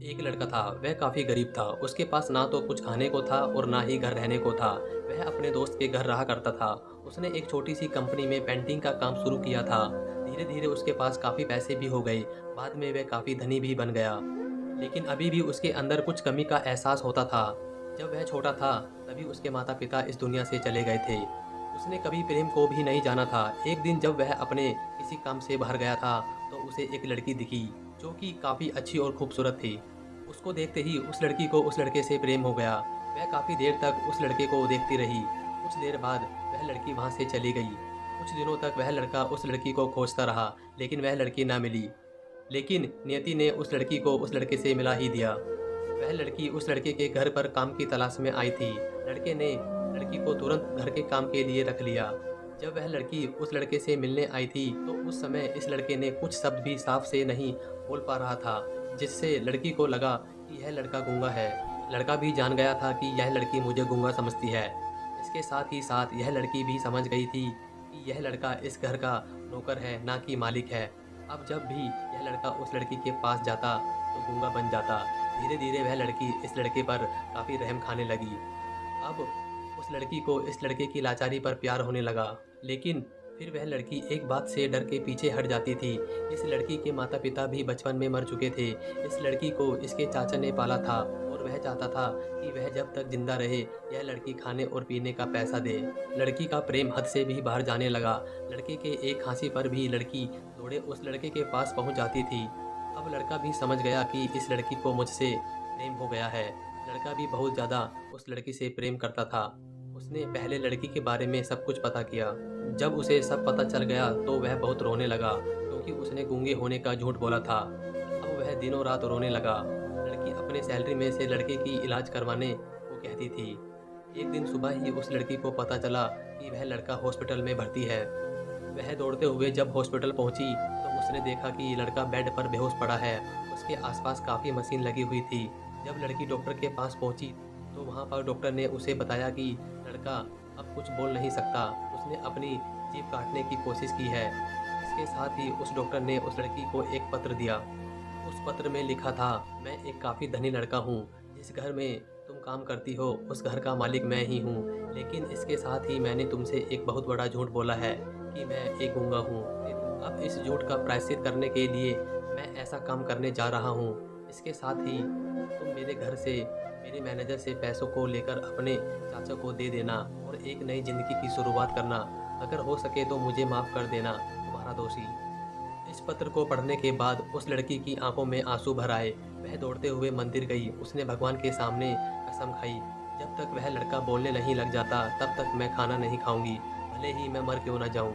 एक लड़का था, वह काफ़ी गरीब था। उसके पास ना तो कुछ खाने को था और ना ही घर रहने को था। वह अपने दोस्त के घर रहा करता था। उसने एक छोटी-सी कंपनी में पेंटिंग का काम शुरू किया था। धीरे-धीरे उसके पास काफ़ी पैसे भी हो गए। बाद में वह काफ़ी धनी भी बन गया। लेकिन अभी भी उसके अंदर कुछ कमी का एहसास होता था। जब वह छोटा था, तभी उसके माता-पिता इस दुनिया से चले गए थे। उसने कभी प्रेम को भी नहीं जाना था। एक दिन जब वह अपने किसी काम से बाहर गया था, तो उसे एक लड़की दिखी, जो कि काफ़ी अच्छी और खूबसूरत थी। उसको देखते ही उस लड़की को उस लड़के से प्रेम हो गया। वह काफ़ी देर तक उस लड़के को देखती रही। कुछ देर बाद वह लड़की वहाँ से चली गई। कुछ दिनों तक वह लड़का उस लड़की को खोजता रहा, लेकिन वह लड़की ना मिली। लेकिन नियति ने उस लड़की को उस लड़के से मिला ही दिया। वह लड़की उस लड़के के घर पर काम की तलाश में आई थी। लड़के ने लड़की को तुरंत घर के काम के लिए रख लिया। जब वह लड़की उस लड़के से मिलने आई थी, तो उस समय इस लड़के ने कुछ शब्द भी साफ से नहीं बोल पा रहा था, जिससे लड़की को लगा कि यह लड़का गूंगा है। लड़का भी जान गया था कि यह लड़की मुझे गूंगा समझती है। इसके साथ ही साथ यह लड़की भी समझ गई थी कि यह लड़का इस घर का नौकर है, ना कि मालिक है। अब जब भी यह लड़का उस लड़की के पास जाता, तो गूंगा बन जाता। धीरे-धीरे वह लड़की इस लड़के पर काफ़ी रहम खाने लगी। अब उस लड़की को इस लड़के की लाचारी पर प्यार होने लगा। लेकिन फिर वह लड़की एक बात से डर के पीछे हट जाती थी। इस लड़की के माता-पिता भी बचपन में मर चुके थे। इस लड़की को इसके चाचा ने पाला था और वह चाहता था कि वह जब तक ज़िंदा रहे, यह लड़की खाने और पीने का पैसा दे। लड़की का प्रेम हद से भी बाहर जाने लगा। लड़के के एक हाँसी पर भी लड़की दौड़े उस लड़के के पास पहुँच जाती थी। अब लड़का भी समझ गया कि इस लड़की को मुझसे प्रेम हो गया है। लड़का भी बहुत ज़्यादा उस लड़की से प्रेम करता था। उसने पहले लड़की के बारे में सब कुछ पता किया। जब उसे सब पता चल गया, तो वह बहुत रोने लगा, क्योंकि उसने गूंगे होने का झूठ बोला था। अब वह दिनों रात रोने लगा। लड़की अपने सैलरी में से लड़के की इलाज करवाने को कहती थी। एक दिन सुबह ही उस लड़की को पता चला कि वह लड़का हॉस्पिटल में भर्ती है। वह दौड़ते हुए जब हॉस्पिटल पहुंची, तो उसने देखा कि लड़का बेड पर बेहोश पड़ा है। उसके आसपास काफ़ी मशीन लगी हुई थी। जब लड़की डॉक्टर के पास पहुंची, तो वहां पर डॉक्टर ने उसे बताया कि लड़का अब कुछ बोल नहीं सकता। उसने अपनी जीभ काटने की कोशिश की है। इसके साथ ही उस डॉक्टर ने उस लड़की को एक पत्र दिया। उस पत्र में लिखा था, मैं एक काफ़ी धनी लड़का हूँ। जिस घर में तुम काम करती हो, उस घर का मालिक मैं ही हूँ। लेकिन इसके साथ ही मैंने तुमसे एक बहुत बड़ा झूठ बोला है कि मैं एक गूंगा हूँ। अब इस झूठ का प्रायश्चित करने के लिए मैं ऐसा काम करने जा रहा हूँ। इसके साथ ही तुम मेरे घर से, मेरे मैनेजर से पैसों को लेकर अपने चाचा को दे देना और एक नई ज़िंदगी की शुरुआत करना। अगर हो सके तो मुझे माफ़ कर देना, तुम्हारा दोषी। इस पत्र को पढ़ने के बाद उस लड़की की आंखों में आंसू भर आए। वह दौड़ते हुए मंदिर गई। उसने भगवान के सामने कसम खाई, जब तक वह लड़का बोलने नहीं लग जाता, तब तक मैं खाना नहीं खाऊंगी, भले ही मैं मर क्यों ना जाऊं।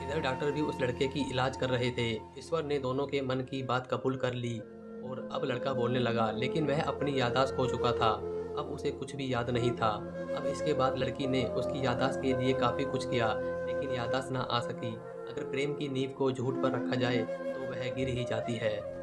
इधर डॉक्टर भी उस लड़के की इलाज कर रहे थे। ईश्वर ने दोनों के मन की बात कबूल कर ली और अब लड़का बोलने लगा, लेकिन वह अपनी याददाश्त खो चुका था। अब उसे कुछ भी याद नहीं था। अब इसके बाद लड़की ने उसकी याददाश्त के लिए काफ़ी कुछ किया, लेकिन याददाश्त ना आ सकी। अगर प्रेम की नींव को झूठ पर रखा जाए, तो वह गिर ही जाती है।